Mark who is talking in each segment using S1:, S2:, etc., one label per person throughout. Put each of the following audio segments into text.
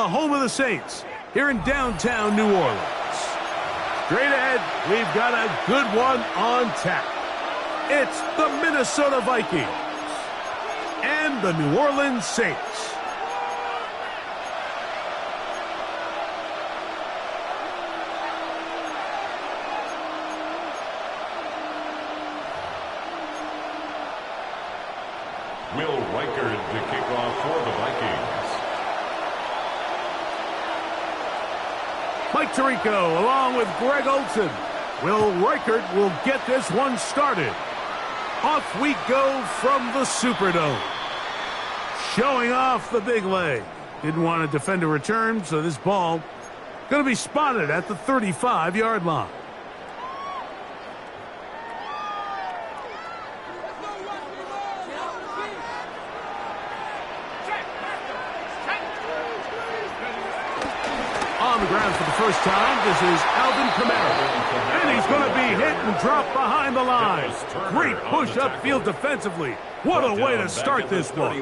S1: home of the Saints, here in downtown New Orleans. Straight ahead, we've got a good one on tap. It's the Minnesota Vikings and the New Orleans Saints.
S2: Will Reichard to kick off for the Vikings.
S1: Mike Tirico along with Greg Olson. Will Reichard will get this one started. Off we go from the Superdome. Showing off the big leg. Didn't want to defend a return, so this ball going to be spotted at the 35-yard line. On the ground for the first time, this is Alvin Kamara. And he's going to be hit and dropped behind the line. Great push upfield defensively. What a way to start this one.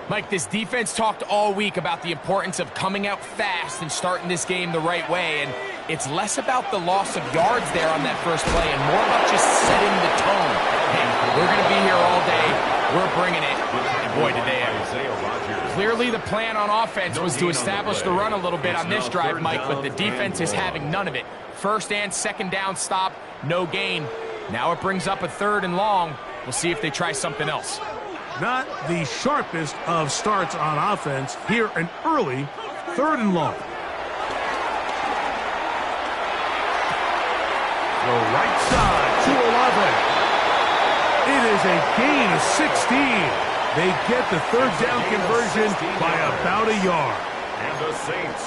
S3: Mike, this defense talked all week about the importance of coming out fast and starting this game the right way. And it's less about the loss of yards there on that first play and more about just setting the tone. Hey, we're going to be here all day. We're bringing it. And boy, did they ever. Clearly the plan on offense was to establish the run a little bit on this drive, Mike, but the defense is having none of it. First and second down stop, no gain. Now it brings up a 3rd and long. We'll see if they try something else.
S1: Not the sharpest of starts on offense. Here an early 3rd and long. The right side to 11. It is a gain of 16. They get the 3rd down conversion by about a yard.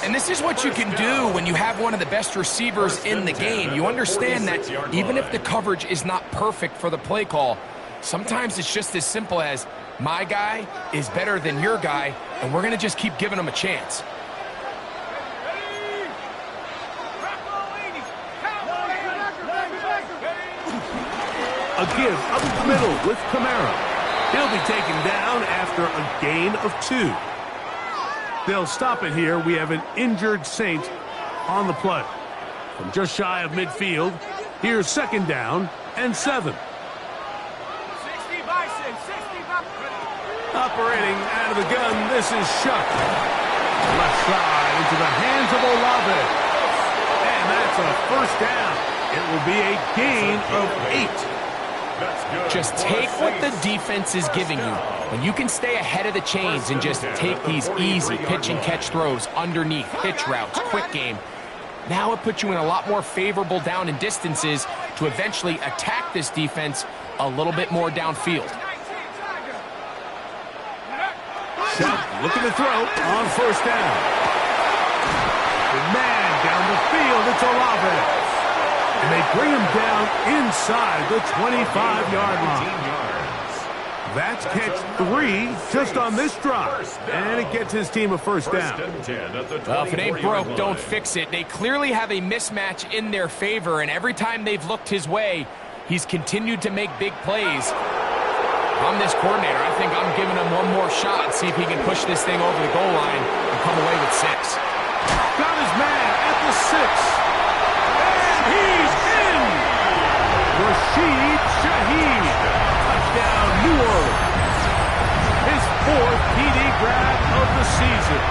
S3: And this is what you can do when you have one of the best receivers in the game. You understand that even if the coverage is not perfect for the play call, sometimes it's just as simple as my guy is better than your guy, and we're going to just keep giving him a chance.
S1: A give up the middle with Kamara. He'll be taken down after a gain of 2. They'll stop it here. We have an injured Saint on the play. From just shy of midfield, here's 2nd down and 7. Operating out of the gun, this is Shuck. Left side into the hands of Olave. And that's a 1st down. It will be a gain of 8.
S3: Just take what the defense is giving you. When you can stay ahead of the chains and just take these easy pitch and catch throws underneath, hitch routes, quick game, now it puts you in a lot more favorable down and distances to eventually attack this defense a little bit more downfield.
S1: Shuck looking to throw on 1st down. The man down the field, it's Olave. And they bring him down inside the 25-yard line. That's catch 3 just on this drive. And it gets his team a 1st down.
S3: Well, if it ain't broke, don't fix it. They clearly have a mismatch in their favor, and every time they've looked his way, he's continued to make big plays. If I'm this coordinator, I think I'm giving him one more shot and see if he can push this thing over the goal line and come away with 6.
S1: Got his man at the 6. He's in! Rashid Shaheed. Touchdown, New Orleans. His 4th TD grab of the season.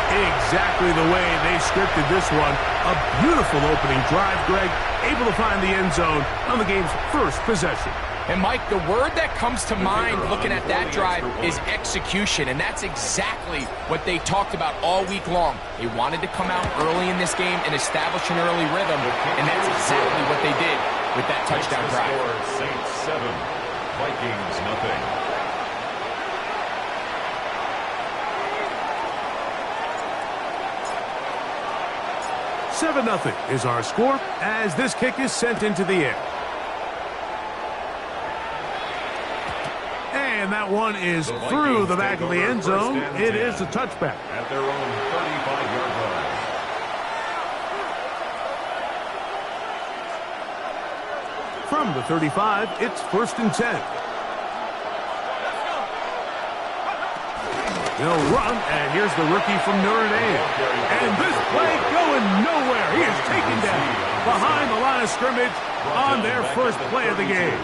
S1: Exactly the way they scripted this one. A beautiful opening drive, Greg. Able to find the end zone on the game's 1st possession.
S3: And, Mike, the word that comes to mind looking at that drive is execution, and that's exactly what they talked about all week long. They wanted to come out early in this game and establish an early rhythm, and that's exactly what they did with that touchdown drive.
S2: Saints 7, Vikings nothing.
S1: $7-0 is our score as this kick is sent into the air. And that one is through the back of the end zone. It is a touchback.
S2: At their own 35-yard line.
S1: From the 35, it's 1st and 10. He'll run, and here's the rookie from Notre Dame. And this play going nowhere. He is taken down behind the line of scrimmage on their first play of the game.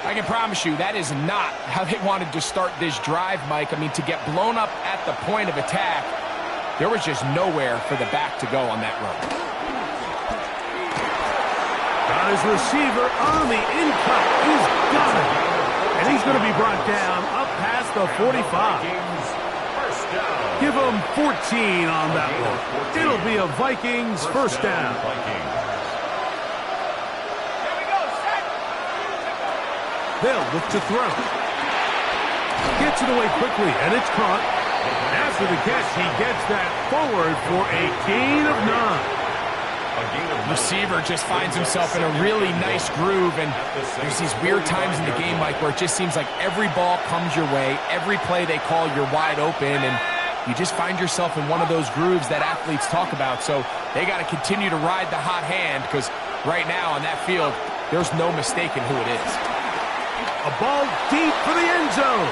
S3: I can promise you that is not how they wanted to start this drive, Mike. I mean, to get blown up at the point of attack, there was just nowhere for the back to go on that run.
S1: Got his receiver on the in-cut. He's got it. And he's going to be brought down up past the 45. Give him 14 on that one. It'll be a Vikings first down. They'll look to throw. Gets it away quickly, and it's caught. After the catch, he gets that forward for a gain of 9.
S3: Receiver just finds himself in a really nice groove, and there's these weird times in the game, Mike, where it just seems like every ball comes your way, every play they call, you're wide open, and you just find yourself in one of those grooves that athletes talk about. So they got to continue to ride the hot hand, because right now on that field, there's no mistaking who it is.
S1: A ball deep for the end zone.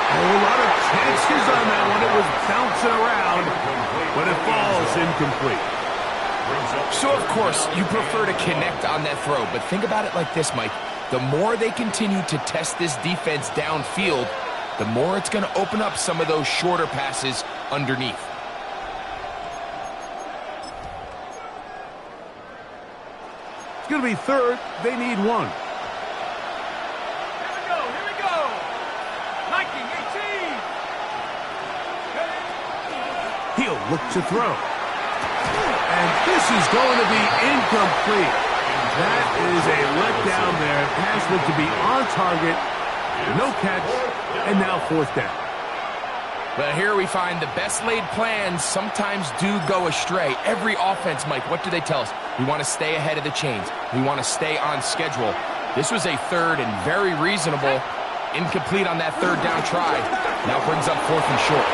S1: A whole lot of chances on that one. It was bouncing around, but it falls incomplete.
S3: So, of course, you prefer to connect on that throw, but think about it like this, Mike. The more they continue to test this defense downfield, the more it's going to open up some of those shorter passes underneath.
S1: It's going to be third. They need 1. He'll look to throw. And this is going to be incomplete. That is a letdown there. Pass meant to be on target. No catch. And now fourth down.
S3: Well, here we find the best laid plans sometimes do go astray. Every offense, Mike, what do they tell us? We want to stay ahead of the chains. We want to stay on schedule. This was a third and very reasonable. Incomplete on that third down try. Now brings up fourth and short.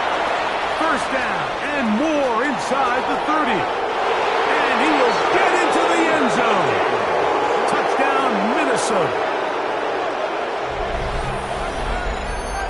S1: First down and more inside the 30. And he will get into the end zone. Touchdown, Minnesota.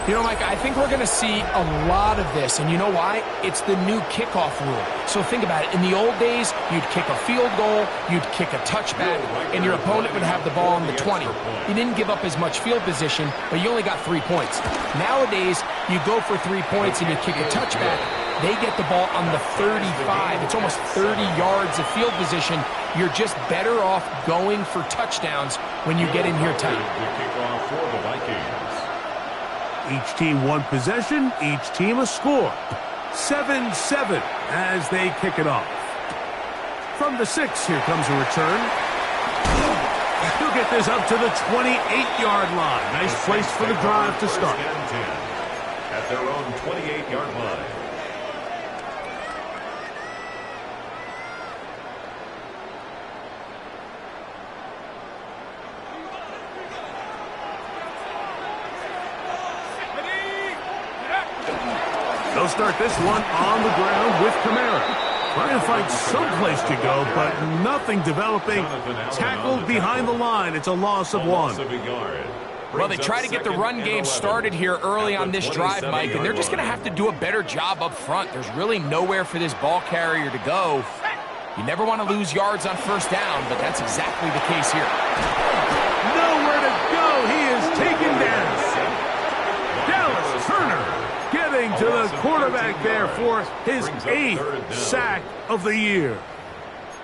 S3: You know, Mike, I think we're going to see a lot of this, and you know why? It's the new kickoff rule. So think about it. In the old days, you'd kick a field goal, you'd kick a touchback, and your opponent would have the ball on the 20. You didn't give up as much field position, but you only got 3 points. Nowadays, you go for 3 points and you kick a touchback, they get the ball on the 35. It's almost 30 yards of field position. You're just better off going for touchdowns when you get in here tight.
S2: The kickoff for the Vikings.
S1: Each team 1 possession, each team a score. 7-7 as they kick it off. From the 6, here comes a return. He'll get this up to the 28-yard line. Nice place for the drive to start.
S2: At their own 28-yard line.
S1: They'll start this one on the ground with Kamara. Trying to find some place to go, but nothing developing. Tackled behind the line. It's a loss of 1.
S3: Well, they try to get the run game started here early on this drive, Mike, and they're just going to have to do a better job up front. There's really nowhere for this ball carrier to go. You never want to lose yards on first down, but that's exactly the case here.
S1: Nowhere to go. He is taken down. Dallas Turner getting to the quarterback there for his 8th sack of the year.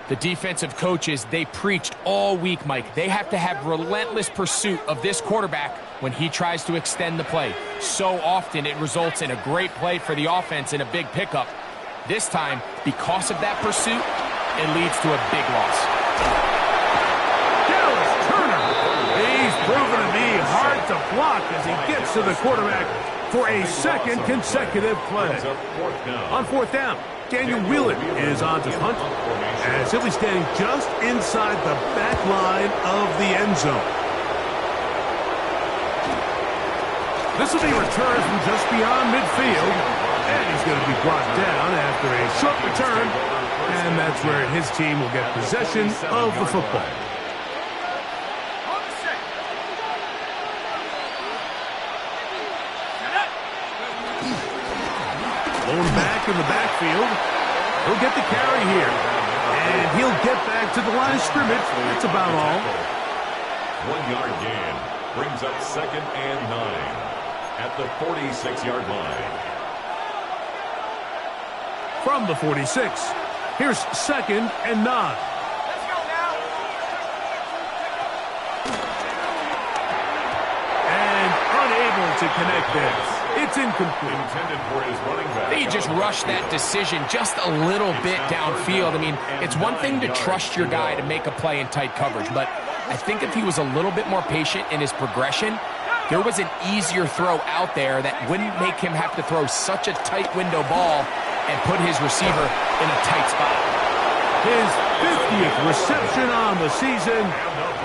S3: The defensive coaches, they preached all week, Mike. They have to have relentless pursuit of this quarterback when he tries to extend the play. So often it results in a great play for the offense and a big pickup. This time, because of that pursuit, it leads to a big loss.
S1: Dallas Turner, he's proven to be hard to block as he gets to the quarterback for a second consecutive play. On fourth down, Daniel Wheeler is on to punt, as he'll be standing just inside the back line of the end zone. This will be returned from just beyond midfield, and he's going to be brought down after a short return, and that's where his team will get possession of the football. Going back in the backfield. He'll get the carry here. And he'll get back to the line of scrimmage. That's about all.
S2: 1 yard gain brings up 2nd and 9 at the 46-yard line.
S1: From the 46, here's 2nd and 9. And unable to connect this. It's incomplete.
S2: Intended for his running back.
S3: He just rushed that decision just a little bit downfield. I mean, it's one thing to trust your guy to make a play in tight coverage, but I think if he was a little bit more patient in his progression, there was an easier throw out there that wouldn't make him have to throw such a tight window ball and put his receiver in a tight spot.
S1: His 50th reception on the season,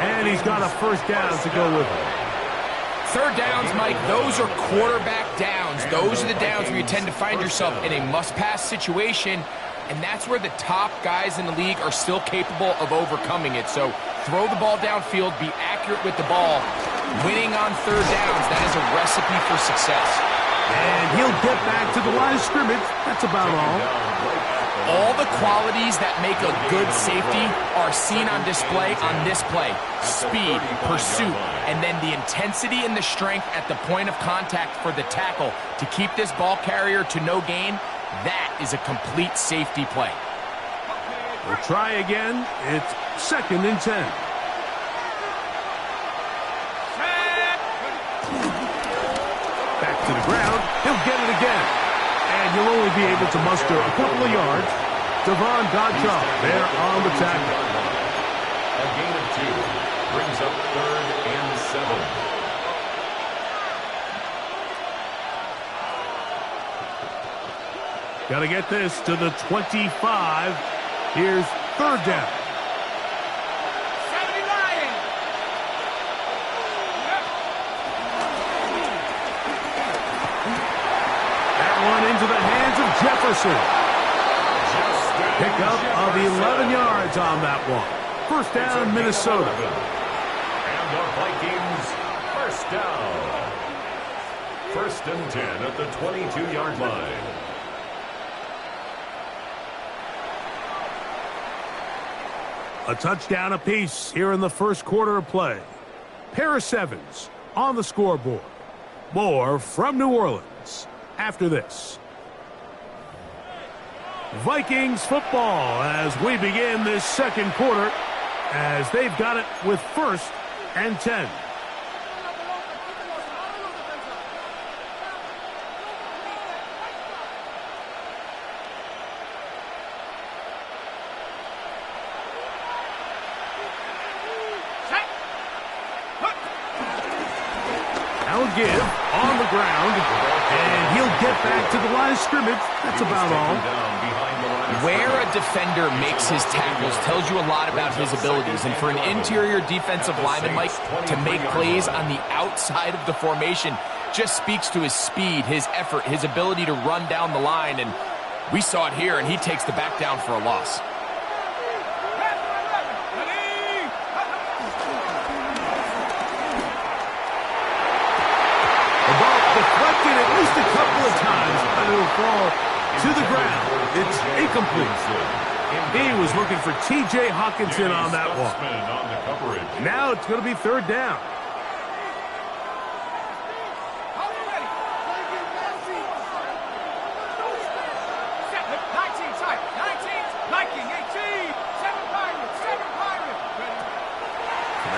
S1: and he's got a first down to go with it.
S3: Third downs, Mike, those are quarterback downs. Those are the downs where you tend to find yourself in a must-pass situation, and that's where the top guys in the league are still capable of overcoming it. So throw the ball downfield, be accurate with the ball. Winning on third downs, that is a recipe for success.
S1: And he'll get back to the line of scrimmage. That's about all.
S3: All the qualities that make a good safety are seen on display on this play. Speed, pursuit, and then the intensity and the strength at the point of contact for the tackle to keep this ball carrier to no gain. That is a complete safety play.
S1: We'll try again. It's 2nd and 10. Back to the ground. He'll get it again. And you'll only be able to muster a couple of yards. Devon Godchaux there on the tackle.
S2: A gain of 2 brings up 3rd and 7.
S1: Got to get this to the 25. Here's 3rd down. Into the hands of Jefferson. Pickup of 11 yards on that one. First down, Minnesota.
S2: And the Vikings, first down. 1st and 10 at the 22-yard line.
S1: A touchdown apiece here in the first quarter of play. Pair of 7s on the scoreboard. More from New Orleans after this. Vikings football as we begin this second quarter as they've got it with 1st and 10. Now give on the ground, and he'll get back to the line of scrimmage. That's about all.
S3: Where a defender makes his tackles tells you a lot about his abilities. And for an interior defensive lineman, Mike, to make plays on the outside of the formation just speaks to his speed, his effort, his ability to run down the line. And we saw it here, and he takes the back down for a loss.
S1: The ball deflected at least a couple of times, but it'll fall to the ground. It's incomplete. He was looking for T.J. Hawkinson on that one. Now it's going to be 3rd down.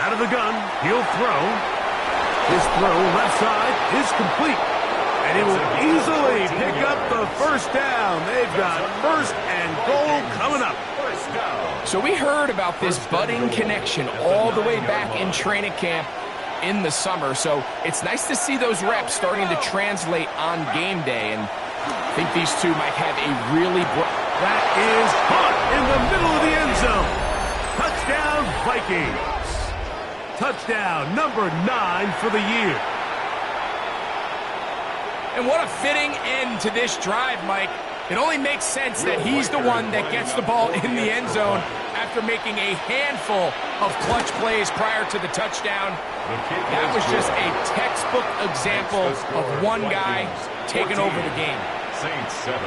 S1: Out of the gun, he'll throw. His throw left side is complete. And he will easily pick up the first down. They've got 1st and goal coming up.
S3: So we heard about this budding connection all the way back in training camp in the summer. So it's nice to see those reps starting to translate on game day. And I think these two might have a really...
S1: That is caught in the middle of the end zone. Touchdown, Vikings. Touchdown number 9 for the year.
S3: And what a fitting end to this drive, Mike. It only makes sense that he's the one that gets the ball in the end zone after making a handful of clutch plays prior to the touchdown. That was just a textbook example of one guy taking over the game.
S2: Saints 7.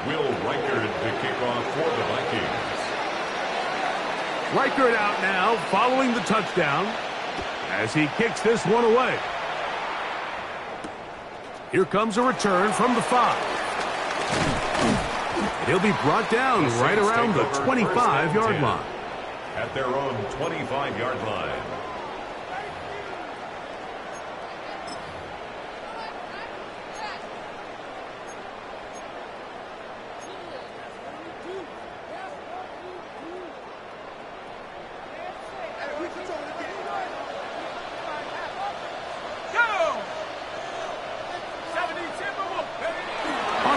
S2: Will Reichard to kick off for the Vikings.
S1: Reichard out now following the touchdown as he kicks this one away. Here comes a return from the 5. And he'll be brought down right around the 25-yard line.
S2: At their own 25-yard line.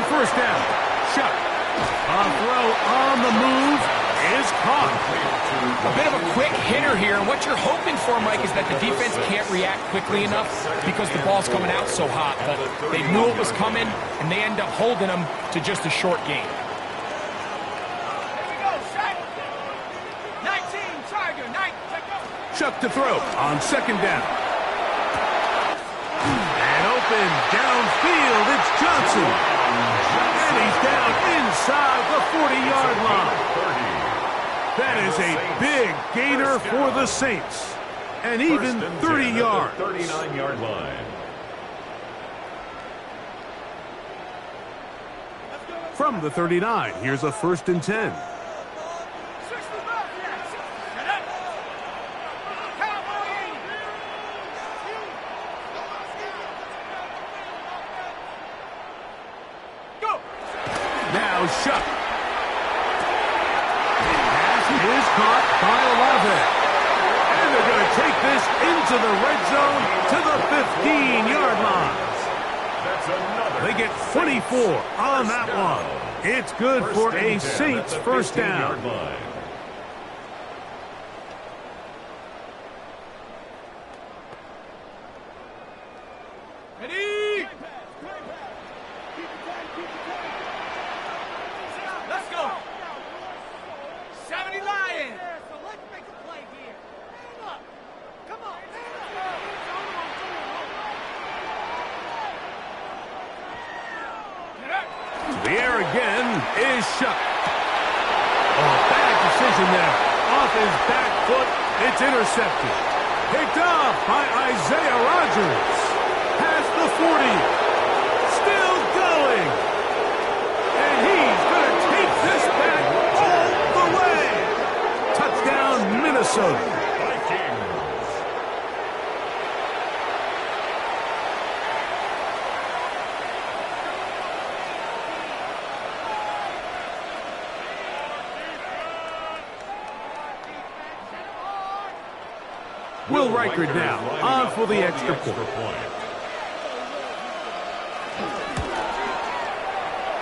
S1: First down. Shot. A throw on the move is caught.
S3: A bit of a quick hitter here, and what you're hoping for, Mike, is that the defense can't react quickly enough because the ball's coming out so hot. But they knew it was coming, and they end up holding them to just a short gain.
S4: Here we go, Shaq. 19, Tiger, 19.
S1: Chuck to throw on second down. And open downfield, it's Johnson. And he's down inside the 40-yard line. That is a big gainer for the Saints. And even 30 yards.
S2: 39-yard line.
S1: From the 39, here's a 1st and 10. Shut. Pass is caught by Olave. And they're going to take this into the red zone to the 15-yard line.
S2: That's another.
S1: They get 24 on that one. It's good for a Saints first down.
S4: Ready? Let's go. 70 Lions. So let's make a play here. Man up. Come on.
S1: The air again is shut. Oh, bad decision there. Off his back foot, it's intercepted. Picked off by Isaiah Rodgers. Past the 40. Still going. And he's going to take this back all the way. Touchdown, Minnesota. Will Reichard now on for the extra point.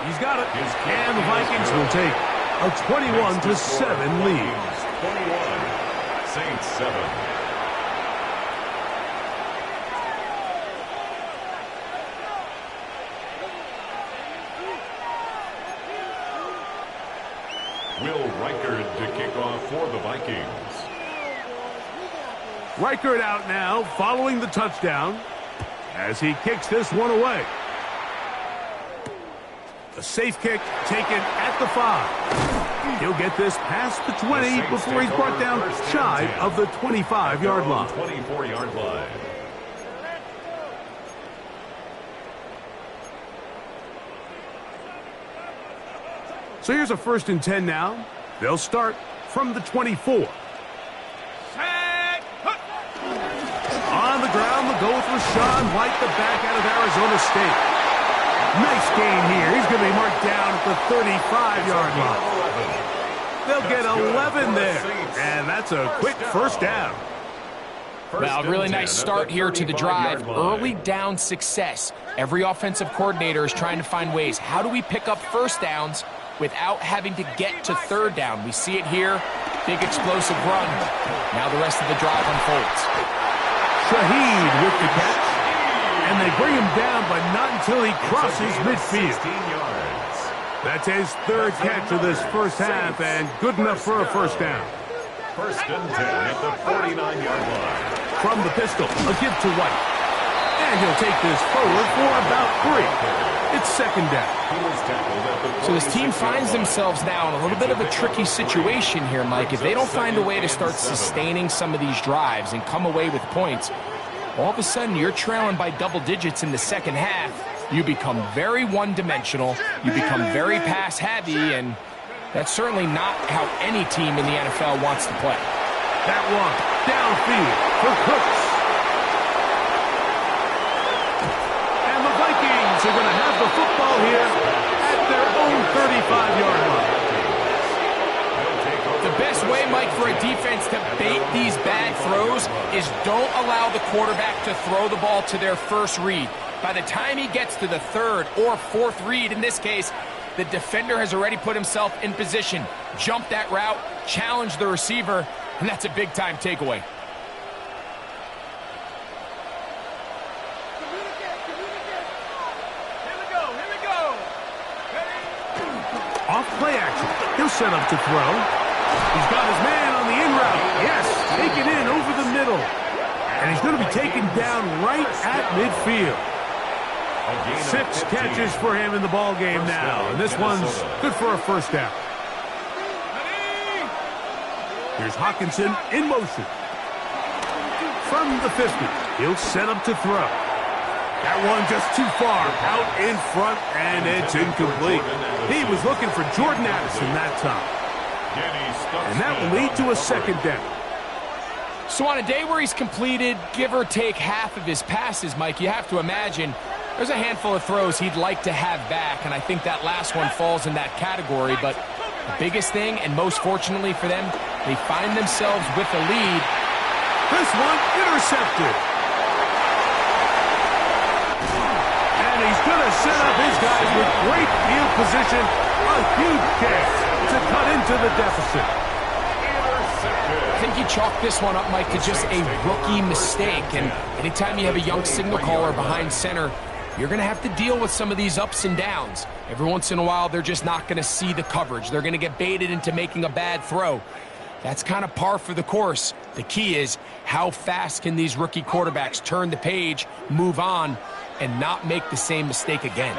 S1: He's got it. And the Vikings will take a 21-7 lead.
S2: 21, Saints 7. Will Reichard to kick off for the Vikings.
S1: Reichard out now following the touchdown as he kicks this one away. A safe kick taken at the 5. He'll get this past the 20 before he's brought down shy of the 25-yard line.
S2: 24-yard line.
S1: So here's a 1st and 10 now. They'll start from the 24. On the ground, the goal with Rashawn White, the back out of Arizona State. Nice gain here. He's going to be marked down at the 35-yard line. They'll get 11 there, and that's a quick first down.
S3: Well, a really nice start here to the drive. Early down success. Every offensive coordinator is trying to find ways. How do we pick up first downs without having to get to third down? We see it here. Big explosive run. Now the rest of the drive unfolds.
S1: Shaheed with the catch. And they bring him down, but not until he crosses midfield. That's his third catch of this first half, and good enough for a first down.
S2: First and 10 at the 49-yard line.
S1: From the pistol, a give to White. And he'll take this forward for about 3. It's second down.
S3: So this team finds themselves now in a little bit of a tricky situation here, Mike. If they don't find a way to start sustaining some of these drives and come away with points, all of a sudden you're trailing by double digits in the second half. You become very one-dimensional. You become very pass-heavy, and that's certainly not how any team in the NFL wants to play.
S1: That one, downfield for Cooks. And the Vikings are going to have the football here at their own 35-yard line.
S3: The best way, Mike, for a defense to bait these bad throws is don't allow the quarterback to throw the ball to their first read. By the time he gets to the third or fourth read, in this case, the defender has already put himself in position, jump that route, challenge the receiver, and that's a big-time takeaway.
S4: Here we go.
S1: Off play action. He'll set up to throw. He's got his man on the in route. Yes, taken in over the middle. And he's going to be taken down right at midfield. 6 catches for him in the ball game now, and this one's good for a first down. Here's Hawkinson in motion. From the 50, he'll set up to throw. That one just too far out in front, and it's incomplete. He was looking for Jordan Addison that time. And that will lead to a second down.
S3: So on a day where he's completed, give or take half of his passes, Mike, you have to imagine there's a handful of throws he'd like to have back, and I think that last one falls in that category. But the biggest thing, and most fortunately for them, they find themselves with a lead.
S1: This one intercepted. And he's going to set up his guys with great field position. A huge catch to cut into the deficit.
S3: I think you chalk this one up, Mike, to just a rookie mistake. And anytime you have a young signal caller behind center, you're going to have to deal with some of these ups and downs. Every once in a while, they're just not going to see the coverage. They're going to get baited into making a bad throw. That's kind of par for the course. The key is how fast can these rookie quarterbacks turn the page, move on, and not make the same mistake again.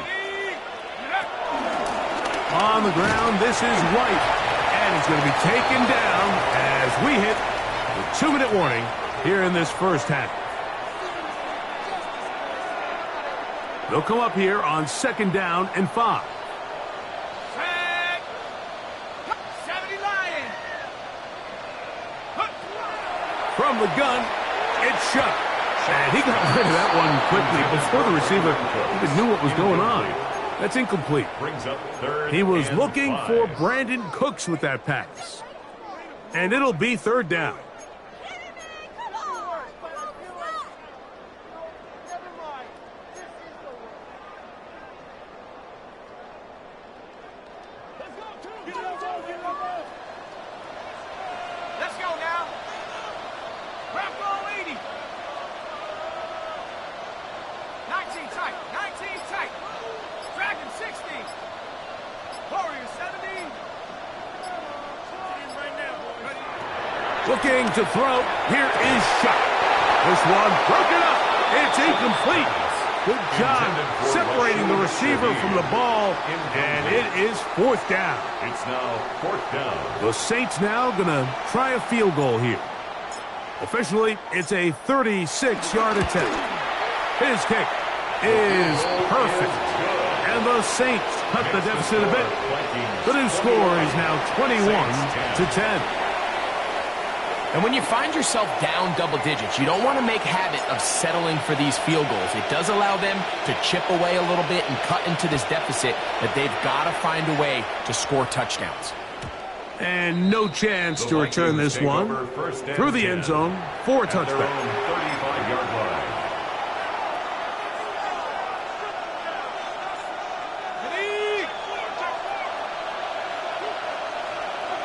S1: On the ground, this is White. And he's going to be taken down as we hit the 2-minute warning here in this first half. They'll come up here on second down and 5.
S4: Tag. 70 Lion.
S1: From the gun, it's shut. And he got rid of that one quickly before the receiver even knew what was going on. That's incomplete. He was looking for Brandon Cooks with that pass. And it'll be third down.
S4: Let's go now. Grab goal 80. 19 tight. 19 tight. Dragon 60. Warrior 70.
S1: Looking to throw. Here is shot. This one broken up. It's incomplete. Good job separating the receiver from the ball, and it is fourth down.
S2: It's now fourth down.
S1: The Saints now going to try a field goal here. Officially, it's a 36-yard attempt. His kick is perfect. And the Saints cut the deficit a bit. The new score is now 21-10.
S3: And when you find yourself down double digits, you don't want to make habit of settling for these field goals. It does allow them to chip away a little bit and cut into this deficit, but they've got to find a way to score touchdowns.
S1: And no chance to return this one through the end zone for a touchback.
S2: 35-yard line.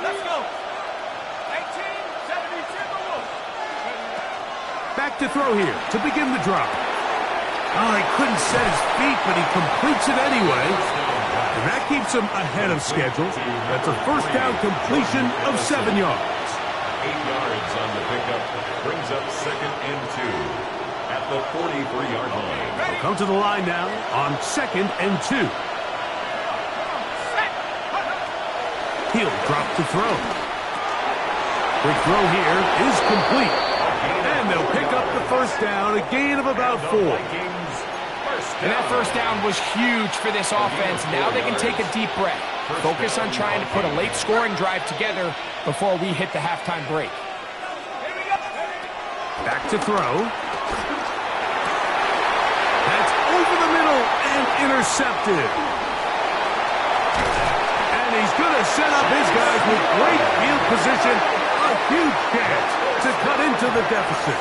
S4: Let's go. 18-70 Timberwolves.
S1: Back to throw here to begin the drop. Oh, he couldn't set his feet, but he completes it anyway. And that keeps them ahead of schedule. That's a first down completion of 7 yards.
S2: 8 yards on the pickup. Brings up 2nd and 2 at the 43-yard line.
S1: They'll come to the line now on 2nd and 2. He'll drop to throw. Quick throw here is complete. And they'll pick up the first down, a gain of about 4.
S3: And that first down was huge for this offense. Now they can take a deep breath. Focus on trying to put a late scoring drive together before we hit the halftime break.
S1: Back to throw. That's over the middle and intercepted. And he's going to set up his guys with great field position. A huge chance to cut into the deficit.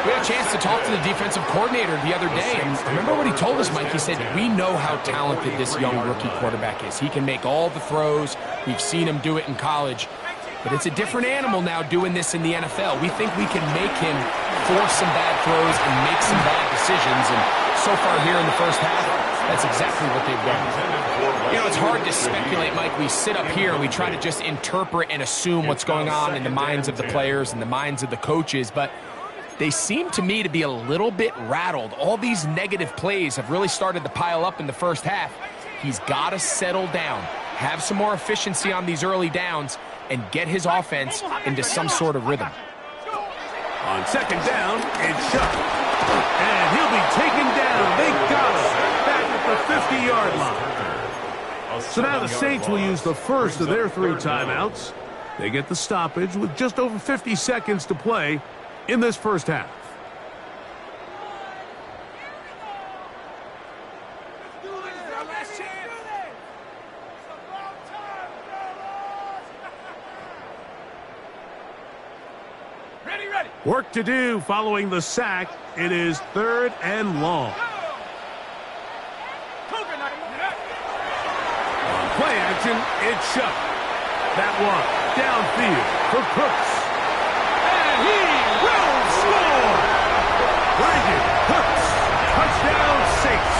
S3: We had a chance to talk to the defensive coordinator the other day, and remember what he told us, Mike? He said, we know how talented this young rookie quarterback is. He can make all the throws. We've seen him do it in college. But it's a different animal now doing this in the NFL. We think we can make him force some bad throws and make some bad decisions. And so far here in the first half, that's exactly what they've done. You know, it's hard to speculate, Mike. We sit up here and we try to just interpret and assume what's going on in the minds of the players and the minds of the coaches. But they seem to me to be a little bit rattled. All these negative plays have really started to pile up in the first half. He's got to settle down, have some more efficiency on these early downs, and get his offense into some sort of rhythm.
S1: On 2nd down, it's shot. And he'll be taken down. They got him back at the 50-yard line. So now the Saints will use the first of their 3 timeouts. They get the stoppage with just over 50 seconds to play in this first half. Work to do following the sack. It is 3rd and long. On play action, it's shot. That one downfield for Cooks. And he will score! Brandon Cooks. Touchdown Saints.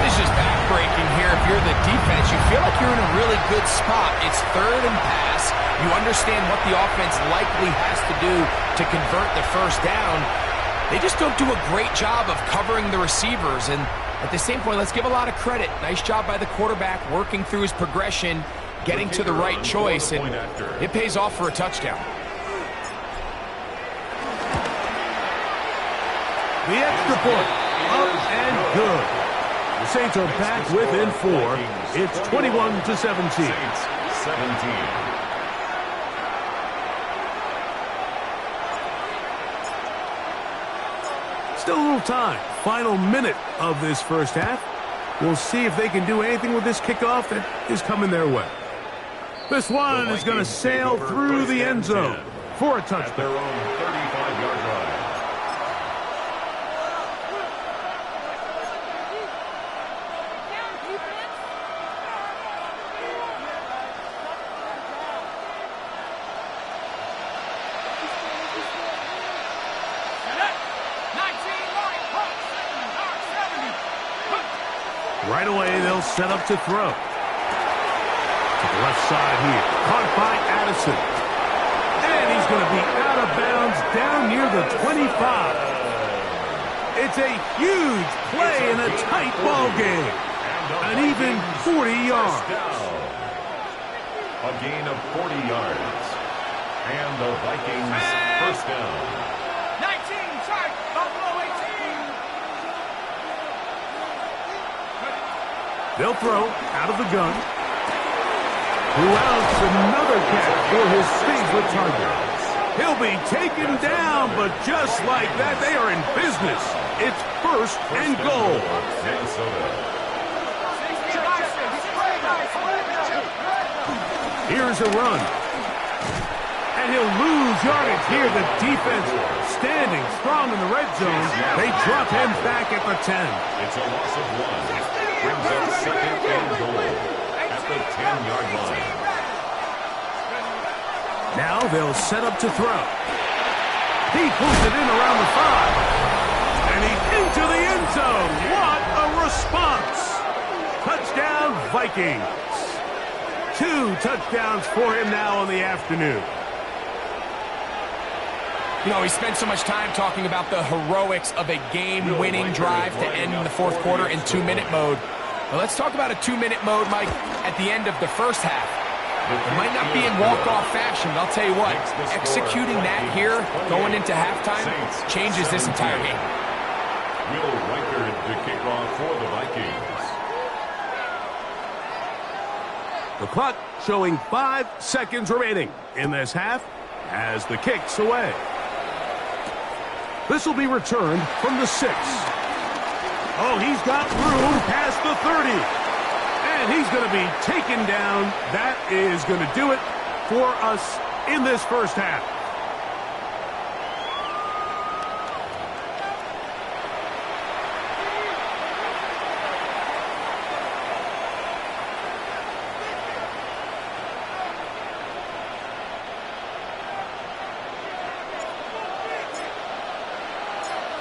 S3: This is backbreaking here. If you're the defense, you feel like you're in a really good spot. It's 3rd and pass. You understand what the offense likely has to do to convert the first down. They just don't do a great job of covering the receivers. And at the same point, let's give a lot of credit. Nice job by the quarterback working through his progression, getting to the right choice, and it pays off for a touchdown.
S1: The extra point, up and good. The Saints are back within 4. It's 21-17.
S2: 17.
S1: Still a little time. Final minute of this first half. We'll see if they can do anything with this kickoff that is coming their way. This one is going to sail through the end zone for a touchdown.
S2: Their own 35-yard line.
S1: Right away, they'll set up to throw. To the left side here. Caught by Addison. And he's going to be out of bounds down near the 25. It's a huge play in a tight ball game. An even 40 yards.
S2: A gain of 40 yards. And the Vikings first down.
S4: 19, charge, Buffalo 18.
S1: They'll throw out of the gun. Throughout another catch for his favorite target. He'll be taken down, but just like that, they are in business. It's 1st and goal.
S2: Minnesota.
S1: Here's a run. And he'll lose yardage here. The defense standing strong in the red zone. They drop him back at the 10.
S2: It's a loss of 1. Brings up 2nd and goal at the 10-yard line.
S1: Now they'll set up to throw. He pulls it in around the 5. And he's into the end zone. What a response! Vikings. 2 touchdowns for him now on the afternoon.
S3: You know, he spent so much time talking about the heroics of a game-winning drive to end in the fourth quarter in 2-minute mode. Well, let's talk about a 2-minute mode, Mike, at the end of the first half. It might not be in walk-off fashion, but I'll tell you what, executing that here, going into halftime, changes this entire game.
S2: Will Reichard to kick off for the Vikings.
S1: The clock showing 5 seconds remaining in this half as the kick's away. This will be returned from the 6. Oh, he's got room past the 30. And he's going to be taken down. That is going to do it for us in this first half.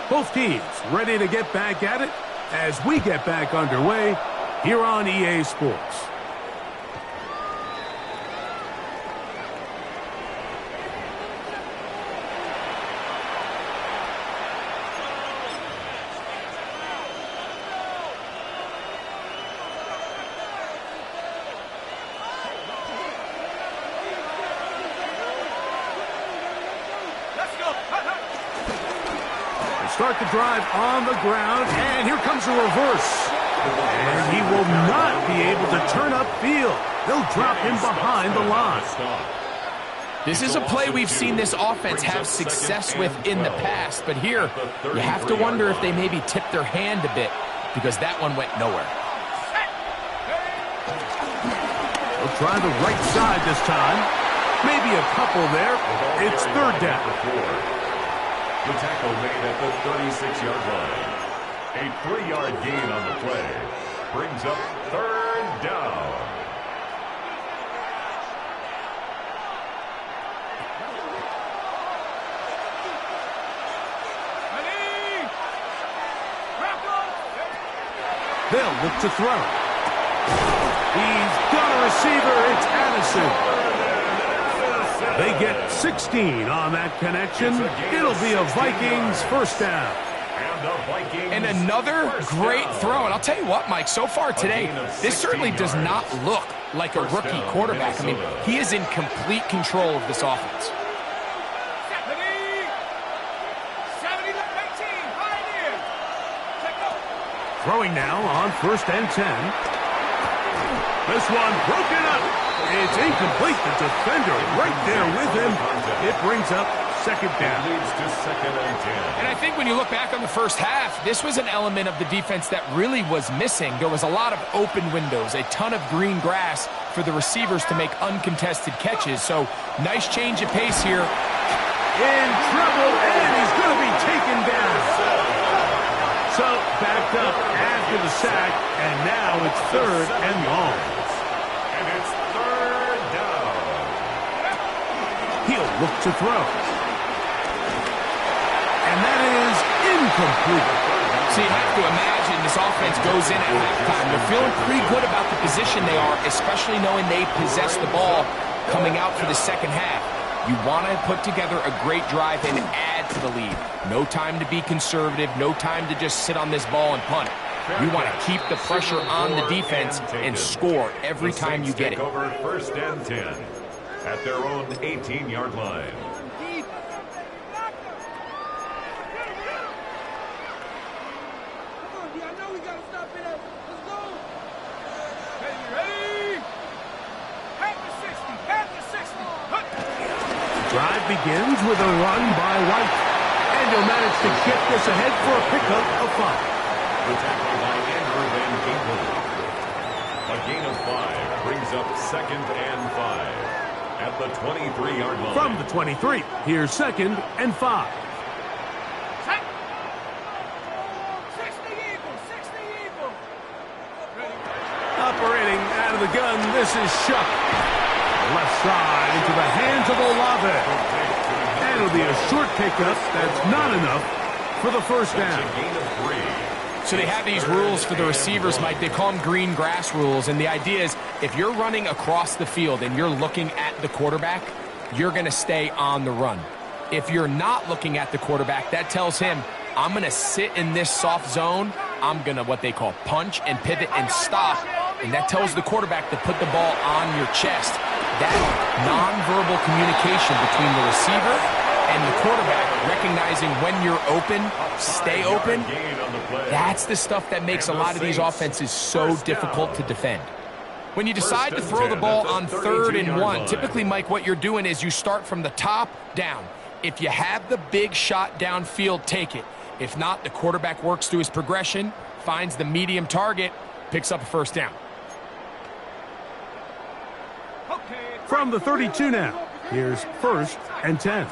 S1: Both teams ready to get back at it as we get back underway here on EA Sports. Start the drive on the ground, and here comes a reverse. And he will not be able to turn upfield. They'll drop him behind the line.
S3: This is a play we've seen this offense have success with in the past, but here you have to wonder if they maybe tipped their hand a bit because that one went nowhere.
S1: They'll try the right side this time. Maybe a couple there. It's third down.
S2: The tackle made at the 36-yard line. A 3-yard gain on the play brings up third down.
S1: They'll look to throw. He's got a receiver. It's Addison. They get 16 on that connection. It'll be a Vikings first down.
S3: And another great throw. And I'll tell you what, Mike, so far today, this certainly does not look like a rookie quarterback. I mean, he is in complete control of this offense.
S1: Throwing now on 1st and 10. This one broken up. It's incomplete. The defender right there with him. It brings up second down.
S2: Leads to 2nd and 10.
S3: And I think when you look back on the first half, this was an element of the defense that really was missing. There was a lot of open windows, a ton of green grass for the receivers to make uncontested catches. So nice change of pace here.
S1: In trouble, and he's going to be taken down. So backed up after the sack, and now it's 3rd and long.
S2: And it's 3rd down.
S1: He'll look to throw. And that is incomplete.
S3: So you have to imagine this offense goes in at halftime. They're feeling pretty good about the position they are, especially knowing they possess the ball coming out for the second half. You want to put together a great drive and add to the lead. No time to be conservative, no time to just sit on this ball and punt. You want to keep the pressure on the defense and score every time you get it.
S2: Over 1st and 10 at their own 18-yard line.
S1: Drive begins with a run by White. And he'll manage to get this ahead for a pickup of 5.
S2: The tackle by Andrew Van Ginkel. A gain of 5 brings up 2nd and 5 at the 23-yard line.
S1: From the 23, here's 2nd and 5. Operating out of the gun, this is Shuck. Left side into the hands of Olave. And it'll be a short pickup. That's not enough for the first down.
S2: A gain of 3.
S3: So they have these rules for the receivers, Mike. They call them green grass rules. And the idea is if you're running across the field and you're looking at the quarterback, you're going to stay on the run. If you're not looking at the quarterback, that tells him, I'm going to sit in this soft zone. I'm going to what they call punch and pivot and stop. And that tells the quarterback to put the ball on your chest. That nonverbal communication between the receiver and the quarterback, recognizing when you're open, stay open, that's the stuff that makes a lot of these offenses so difficult to defend. When you decide to throw the ball on 3rd and 1, typically, Mike, what you're doing is you start from the top down. If you have the big shot downfield, take it. If not, the quarterback works through his progression, finds the medium target, picks up a first down.
S1: From the 32 now, here's 1st and 10.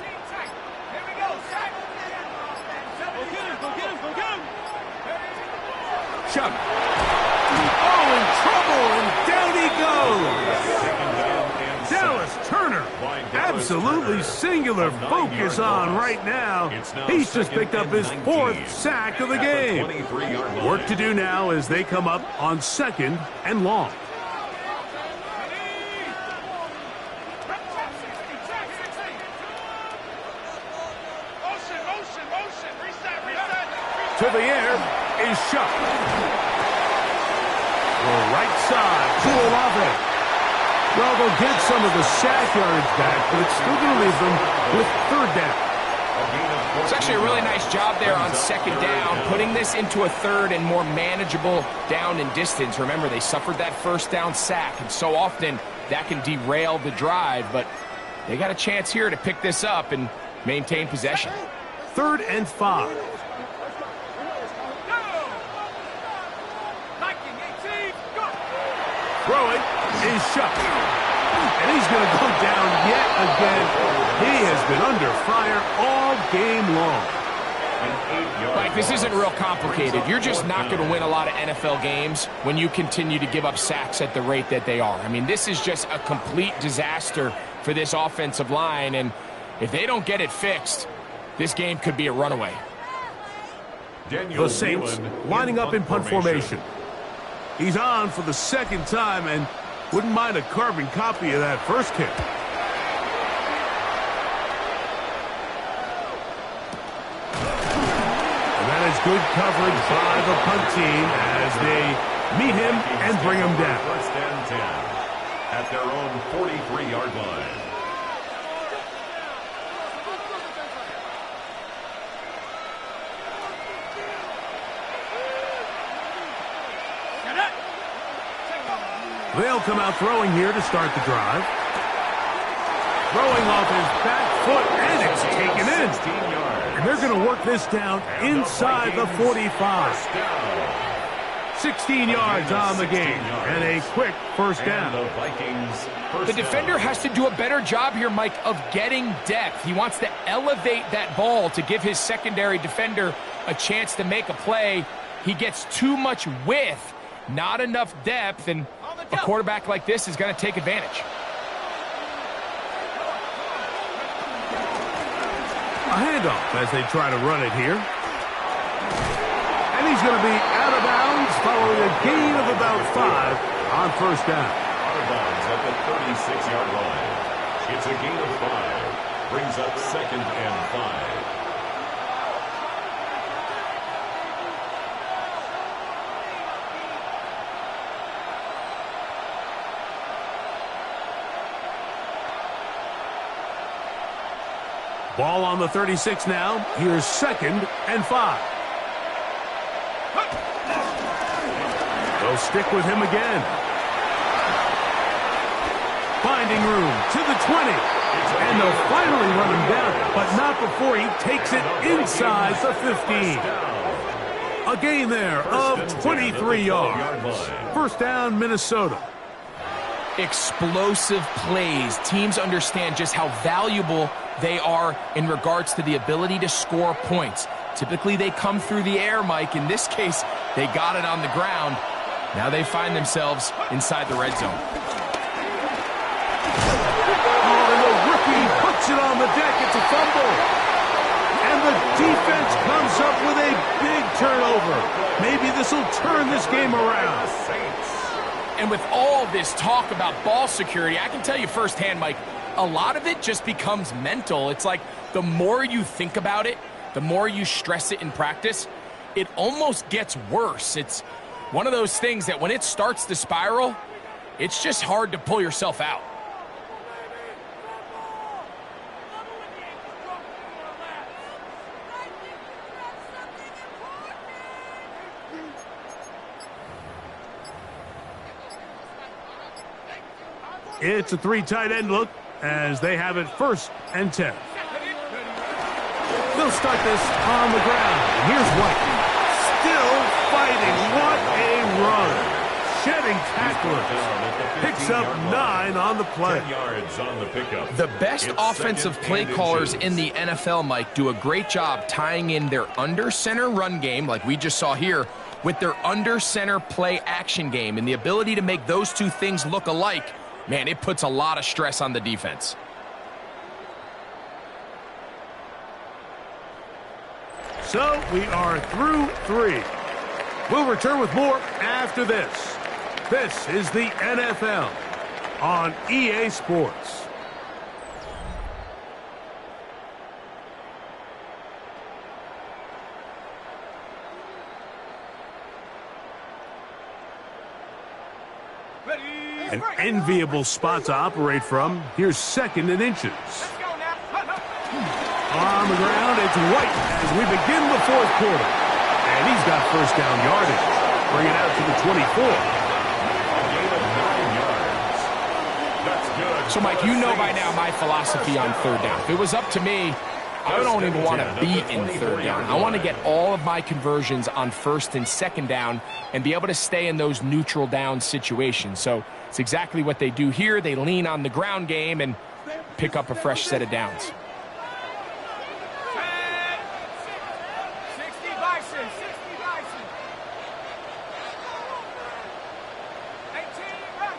S1: Chuck. Oh, in trouble, and down he goes. Dallas Turner, absolutely singular focus on right now. He's just picked up his 4th sack of the game. Work to do now as they come up on 2nd and long. To the air is Shuck. The right side, cool off it. Well, they'll get some of the sack yards back, but it's still going to leave them with 3rd down.
S3: It's actually a really nice job there on 2nd down, putting this into a 3rd and more manageable down and distance. Remember, they suffered that 1st down sack, and so often that can derail the drive, but they got a chance here to pick this up and maintain possession.
S1: 3rd and 5. Throw it is Shuck. And he's going to go down yet again. He has been under fire all game long.
S3: Mike, this isn't real complicated. You're just not going to win a lot of NFL games when you continue to give up sacks at the rate that they are. I mean, this is just a complete disaster for this offensive line, and if they don't get it fixed, this game could be a runaway.
S1: The Saints lining up in punt formation. He's on for the 2nd time and wouldn't mind a carbon copy of that first kick. And that is good coverage by the punt team as they meet him and bring him down.
S2: 1st and 10 at their own 43-yard line.
S1: They'll come out throwing here to start the drive. Throwing off his back foot, and it's taken in. And they're going to work this down inside the 45. 16 yards on the game, and a quick 1st down.
S3: The defender has to do a better job here, Mike, of getting depth. He wants to elevate that ball to give his secondary defender a chance to make a play. He gets too much width, not enough depth, and a quarterback like this is going to take advantage.
S1: A handoff as they try to run it here. And he's going to be out of bounds following a gain of about 5 on 1st down.
S2: Out of bounds at the 36-yard line. It's a gain of 5. Brings up 2nd and 5.
S1: Ball on the 36 now. Here's 2nd and 5. They'll stick with him again. Finding room to the 20. And they'll finally run him down, but not before he takes it inside the 15. A gain there of 23 yards. 1st down, Minnesota.
S3: Explosive plays. Teams understand just how valuable they are in regards to the ability to score points. Typically, they come through the air, Mike. In this case, they got it on the ground. Now they find themselves inside the red zone.
S1: Oh, and the rookie puts it on the deck. It's a fumble. And the defense comes up with a big turnover. Maybe this will turn this game around.
S3: And with all this talk about ball security, I can tell you firsthand, Mike, a lot of it just becomes mental. It's like the more you think about it, the more you stress it in practice, it almost gets worse. It's one of those things that when it starts to spiral, it's just hard to pull yourself out.
S1: It's a 3 tight end look as they have it 1st and 10. They'll start this on the ground. Here's White. Still fighting. What a run. Shedding tacklers. Picks up 9 on the play.
S2: 10 yards on the pickup.
S3: The best
S2: It's
S3: offensive play
S2: second and
S3: callers
S2: inches.
S3: in the NFL, Mike, do a great job tying in their under-center run game, like we just saw here, with their under-center play action game. And the ability to make those two things look alike, man, it puts a lot of stress on the defense.
S1: So we are through 3. We'll return with more after this. This is the NFL on EA Sports. An enviable spot to operate from. Here's 2nd and inches. On the ground, it's White as we begin the 4th quarter. And he's got 1st down yardage. Bring it out to the 24.
S2: A gain of 9 yards. That's good.
S3: So, Mike, you know by now my philosophy on 3rd down. If it was up to me, I don't even want to be in 3rd down. I want to get all of my conversions on 1st and 2nd down and be able to stay in those neutral down situations. So it's exactly what they do here. They lean on the ground game and pick up a fresh set of downs.
S4: 60 Bison, 60 Bison. 18 run.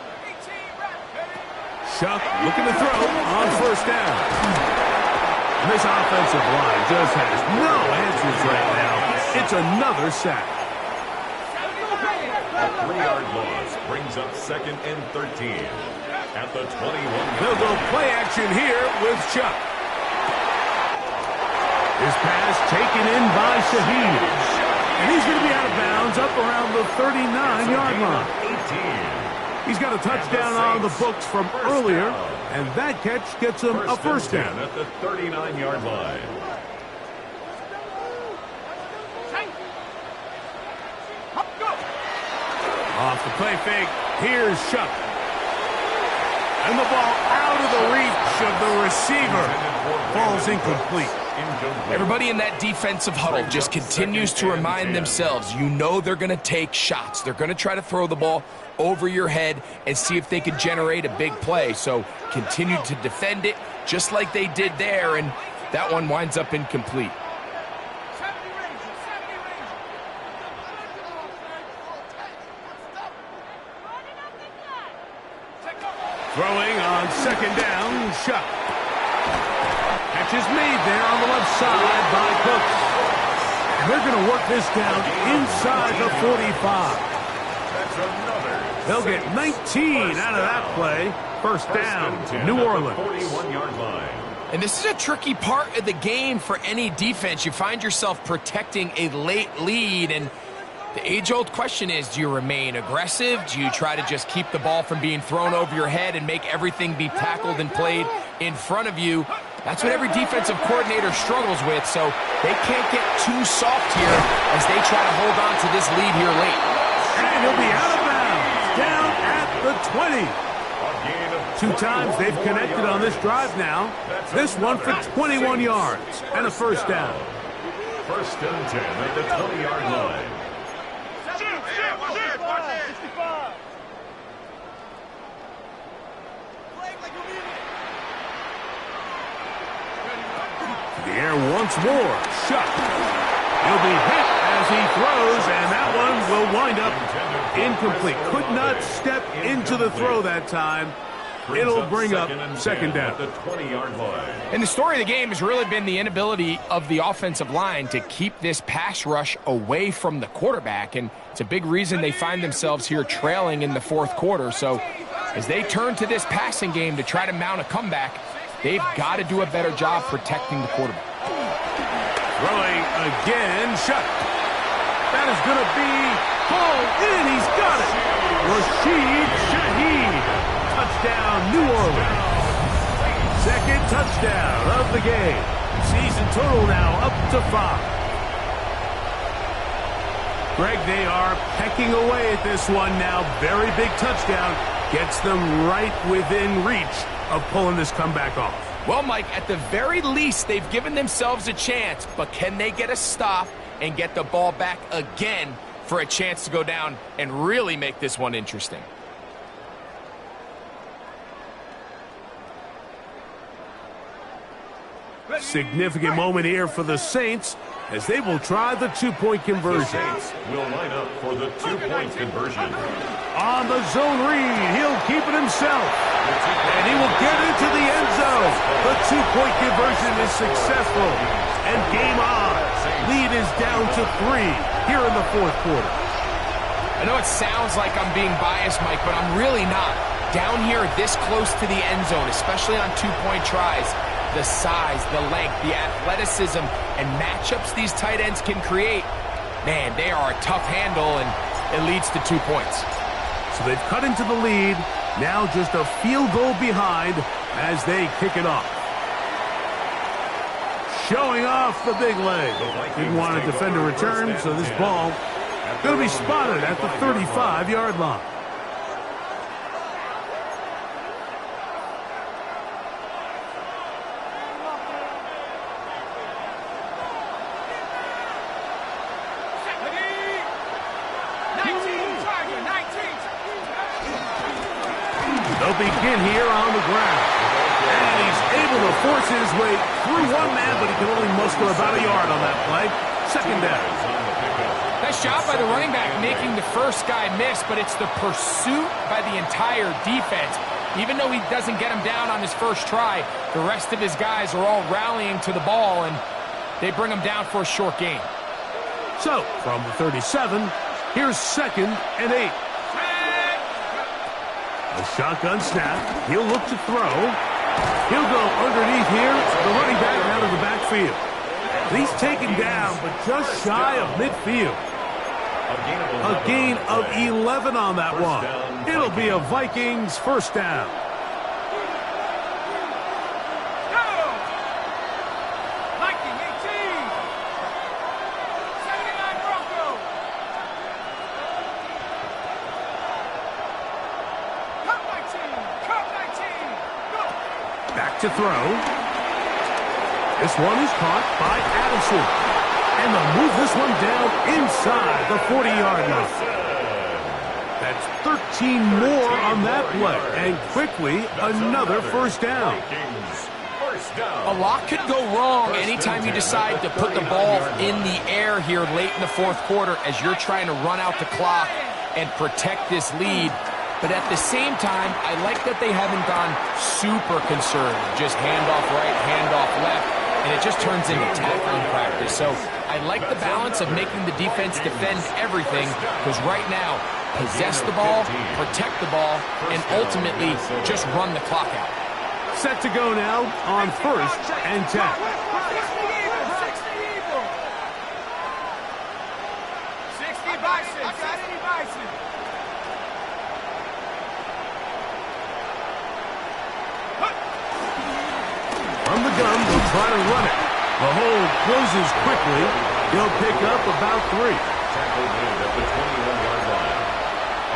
S1: Shuck looking to throw on 1st down. This offensive line just has no answers right now. It's another sack.
S2: A 3-yard loss brings up 2nd and 13 at the 21.
S1: They'll go play action here with Chuck. This pass taken in by Shaheed. And he's going to be out of bounds up around the 39-yard line.
S2: 18.
S1: He's got a touchdown on the books from earlier, and that catch gets him a 1st down.
S2: At the 39-yard line.
S1: Off the play fake, here's Shuck. And the ball out of the reach of the receiver. Falls incomplete.
S3: Everybody in that defensive huddle just continues to remind themselves, you know they're going to take shots. They're going to try to throw the ball over your head and see if they can generate a big play. So continue to defend it just like they did there, and that one winds up incomplete.
S1: Throwing on 2nd down, Shuck. Catch is made there on the left side by Cooks. And they're going to work this down inside the 45.
S2: That's another.
S1: They'll get 19 out of that play. 1st down, New Orleans.
S2: 41-yard line.
S3: And this is a tricky part of the game for any defense. You find yourself protecting a late lead, and the age-old question is, do you remain aggressive? Do you try to just keep the ball from being thrown over your head and make everything be tackled and played in front of you? That's what every defensive coordinator struggles with, so they can't get too soft here as they try to hold on to this lead here late.
S1: And he'll be out of bounds, down at the 20. 2 times they've connected on this drive now. This one for 21 yards and a 1st down.
S2: 1st and 10 at the 20-yard line.
S1: The air once more. Shuck. He'll be hit as he throws, and that one will wind up incomplete. Could not step into the throw that time. It'll bring up second down.
S2: At the 20-yard line.
S3: And the story of the game has really been the inability of the offensive line to keep this pass rush away from the quarterback, and it's a big reason they find themselves here trailing in the fourth quarter. So as they turn to this passing game to try to mount a comeback, they've got to do a better job protecting the quarterback.
S1: Throwing again, shut. That is going to be hauled in. He's got it. Rashid Shaheed. Touchdown, New Orleans. Second touchdown of the game. Season total now up to 5. Greg, they are pecking away at this one now. Very big touchdown. Gets them right within reach of pulling this comeback off.
S3: Well, Mike, at the very least, they've given themselves a chance, but can they get a stop and get the ball back again for a chance to go down and really make this one interesting?
S1: Significant moment here for the Saints as they will try the two-point conversion.
S2: The Saints will line up for the two-point conversion.
S1: On the zone read, he'll keep it himself. And he will get into the end zone. The two-point conversion is successful. And game on. Lead is down to 3 here in the fourth quarter.
S3: I know it sounds like I'm being biased, Mike, but I'm really not. Down here this close to the end zone, especially on two-point tries, the size, the length, the athleticism, and matchups these tight ends can create, man, they are a tough handle, and it leads to 2 points.
S1: So they've cut into the lead. Now just a field goal behind as they kick it off. Showing off the big leg. Didn't want to defend a return, so this ball going to be spotted at the 35-yard line. They'll begin here on the ground. And he's able to force his way through one man, but he can only muster about a yard on that play. Second down.
S3: Nice job by the running back making the first guy miss, but it's the pursuit by the entire defense. Even though he doesn't get him down on his first try, the rest of his guys are all rallying to the ball, and they bring him down for a short gain.
S1: So, from the 37, here's 2nd and 8. A shotgun snap. He'll look to throw. He'll go underneath here. The running back out of the backfield. He's taken down, but just shy of midfield. A gain of 11 on that one. It'll be a Vikings first down.
S4: Viking 18. 79 Broncos. Cup 19. Cup 19. Go.
S1: Back to throw. This one is caught by Addison. And they'll move this one down inside the 40-yard line. That's 13 more on that play. And quickly, another first down.
S3: A lot could go wrong anytime you decide to put the ball in the air here late in the fourth quarter as you're trying to run out the clock and protect this lead. But at the same time, I like that they haven't gone super conservative. Just handoff right, handoff left, and it just turns into tackling practice. So I like the balance of making the defense defend everything, because right now, possess the ball, protect the ball, and ultimately just run the clock out.
S1: Set to go now on 1st and 10.
S4: 60 Eagles. 60 Eagles. 60 Bison. 60 Bison.
S1: From the gun, they'll try to run it. The hole closes quickly. He'll pick up about 3.
S2: Tackled in at the 21-yard line.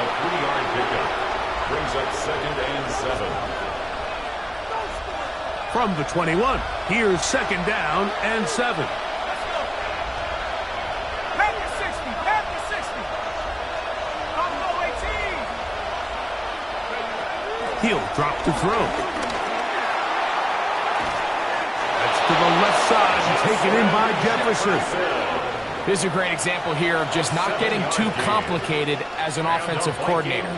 S2: A 3-yard pickup brings up 2nd and 7.
S1: From the 21, here's 2nd down and 7.
S4: Let's go. Back to 60. Back to 60. Buffalo 18.
S1: He'll drop to throw. That's to the left side and taken in by Jefferson.
S3: This is a great example here of just not getting too complicated as an offensive coordinator.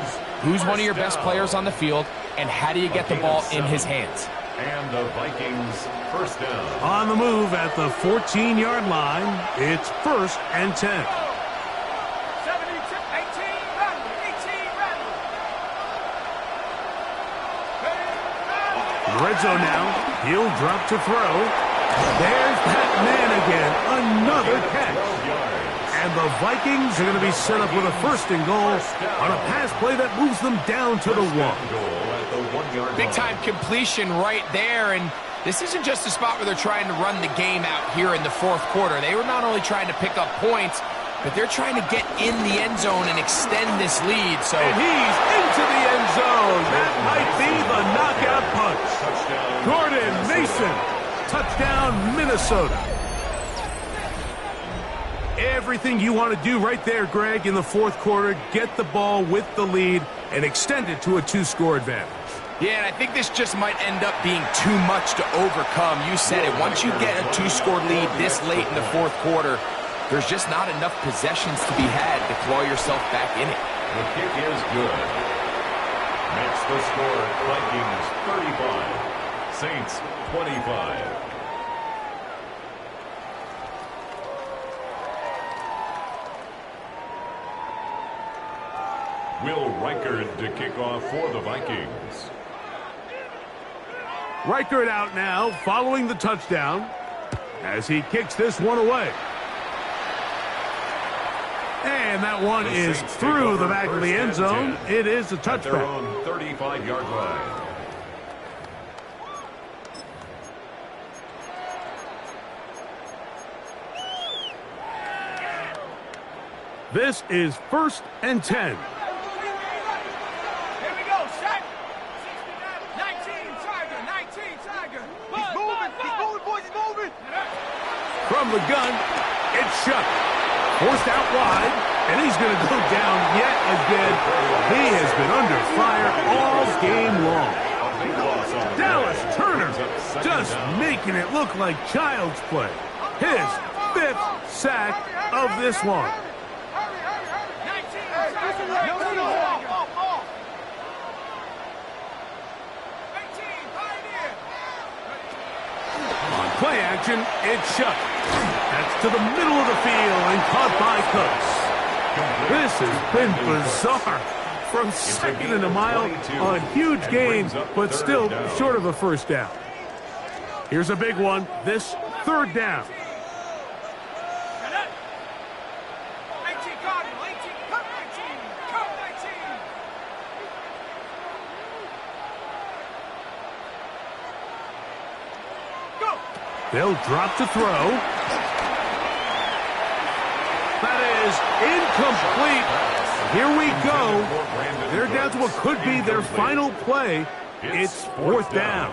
S3: Who's one of your best players on the field, and how do you get the ball in his hands?
S2: And the Vikings first down.
S1: On the move at the 14-yard line, it's 1st and 10.
S4: 18, run, 18, run.
S1: Red zone now. He'll drop to throw. There's that man again. Another catch.
S2: 12 yards.
S1: And the Vikings are going to be set up with a 1st and goal on a pass play that moves them down to the 1.
S2: Goal at the 1-yard line.
S3: Big-time completion right there, and this isn't just a spot where they're trying to run the game out here in the 4th quarter. They were not only trying to pick up points, but they're trying to get in the end zone and extend this lead. So,
S1: And he's into the end zone. That might be the knockout punch.
S2: Touchdown.
S1: Jordan Mason. Touchdown, Minnesota. Everything you want to do right there, Greg, in the 4th quarter. Get the ball with the lead and extend it to a 2-score advantage.
S3: yeah, and I think this just might end up being too much to overcome. You said it. Once you get a 2-score lead this late in the 4th quarter, there's just not enough possessions to be had to claw yourself back in it.
S2: The kick is good. Makes the score Vikings 35, Saints 25. Will Reichard to kick off for the Vikings.
S1: Reichard out now, following the touchdown, as he kicks this one away. And that one is
S2: Saints
S1: through the
S2: take over
S1: back of the
S2: 1st
S1: end
S2: and
S1: zone.
S2: 10.
S1: It is a
S2: At their
S1: touchback.
S2: own 35-yard line.
S1: This is 1st and 10.
S4: Here we go, set. 19, Tiger, 19, Tiger. He's moving, boys, he's moving.
S1: From the gun, it's Shuck. Forced out wide, and he's going to go down yet again. He has been under fire all game long.
S2: A big loss on the
S1: Dallas
S2: play.
S1: Turner
S2: Brings up 2nd
S1: just
S2: down.
S1: making it look like child's play. His 5th sack of this one.
S4: 19, Tiger, 19, Tiger. 18, Pioneer.
S1: On play action, it's Shuck. That's to the middle of the field and caught by Cooks. This has been bizarre. From 2nd and a mile, a huge gain, but still short of a 1st down. Here's a big one. This 3rd down.
S4: 18, Cardinal, 18, come 19, come 19. Go.
S1: They'll drop to throw. That is incomplete. Here we go. They're down to what could be their final play. It's 4th down.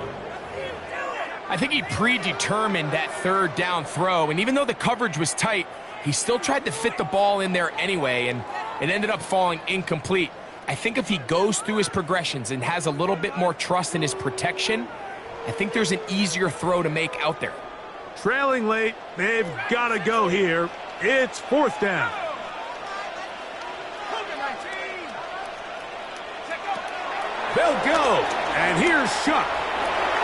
S3: I think he predetermined that 3rd down throw, and even though the coverage was tight, he still tried to fit the ball in there anyway, and it ended up falling incomplete. I think if he goes through his progressions and has a little bit more trust in his protection, I think there's an easier throw to make out there.
S1: Trailing late, they've got to go here. It's 4th down. They'll go, and here's Shuck.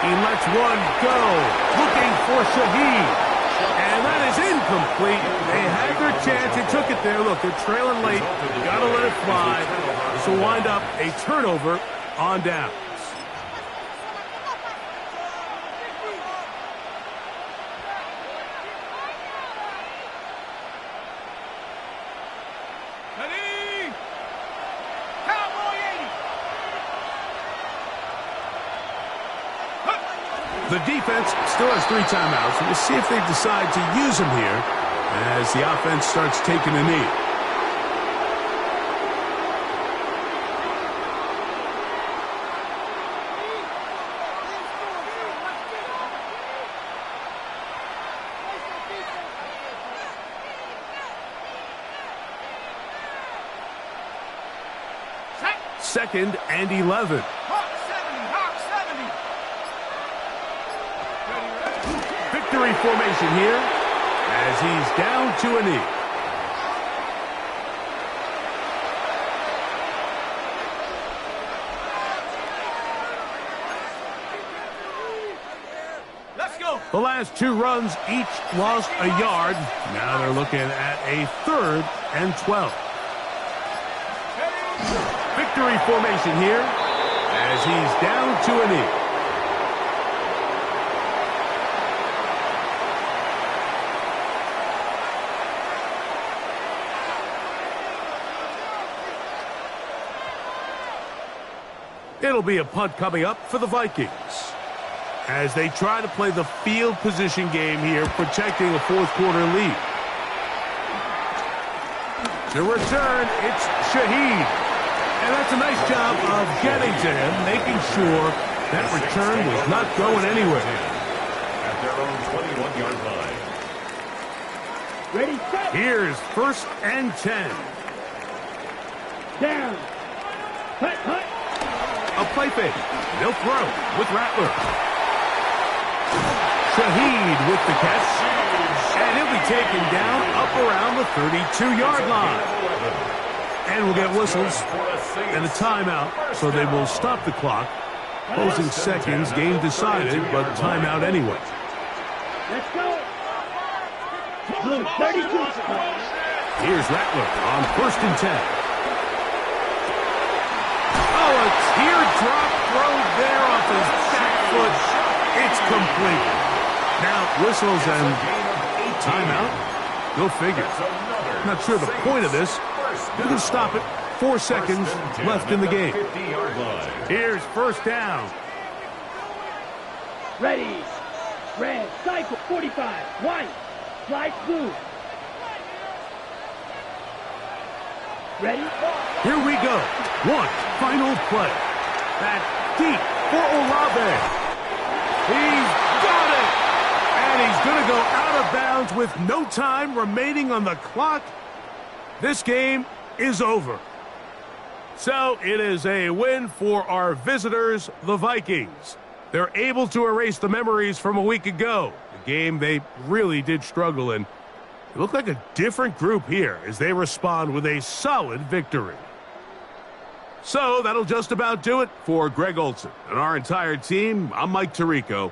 S1: He lets one go, looking for Shaheed. And that is incomplete. They had their chance. They took it there. Look, they're trailing late. Got to let it fly. This will wind up a turnover on downs.
S4: Ready? Cowboy 80.
S1: The defense still has 3 timeouts. We'll see if they decide to use them here as the offense starts taking a knee.
S4: Set.
S1: 2nd and 11.
S4: Hawk 70, Hawk 70.
S1: Victory formation here as he's down to a knee. The last two runs each lost a yard. Now they're looking at a 3rd and 12. Victory formation here as he's down to a knee. It'll be a punt coming up for the Vikings as they try to play the field position game here, protecting a fourth-quarter lead. To return, it's Shaheed. And that's a nice job of getting to him, making sure that return was not going anywhere.
S2: At their own 21-yard line.
S4: Ready, set.
S1: Here's 1st and 10.
S4: Down. Hut, hut.
S1: A play fake. They'll throw with Rattler. Shaheed with the catch. And he'll be taken down up around the 32-yard line. And we'll get whistles and a timeout, so they will stop the clock. Closing seconds, game decided, but timeout anyway.
S4: Let's go. Blue, 32.
S1: Here's Rattler on 1st and 10. Oh, a teardrop throw there off his back foot. It's complete. Now whistles and timeout. Go figure. Not sure the point of this. You can stop it. 4 seconds left in the game. Here's 1st down.
S4: Ready. Red, cycle, 45. White, slide blue. Ready?
S1: Here we go. One final play. That deep for Olave. He's got it. And he's going to go out of bounds with no time remaining on the clock. This game is over. So it is a win for our visitors, the Vikings. They're able to erase the memories from a week ago, a game they really did struggle in. It looked like a different group here as they respond with a solid victory. So that'll just about do it for Greg Olson and our entire team. I'm Mike Tirico.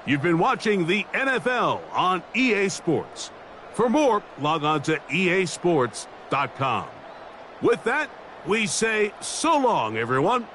S1: You've been watching the NFL on EA Sports. For more, log on to easports.com. With that, we say so long, everyone.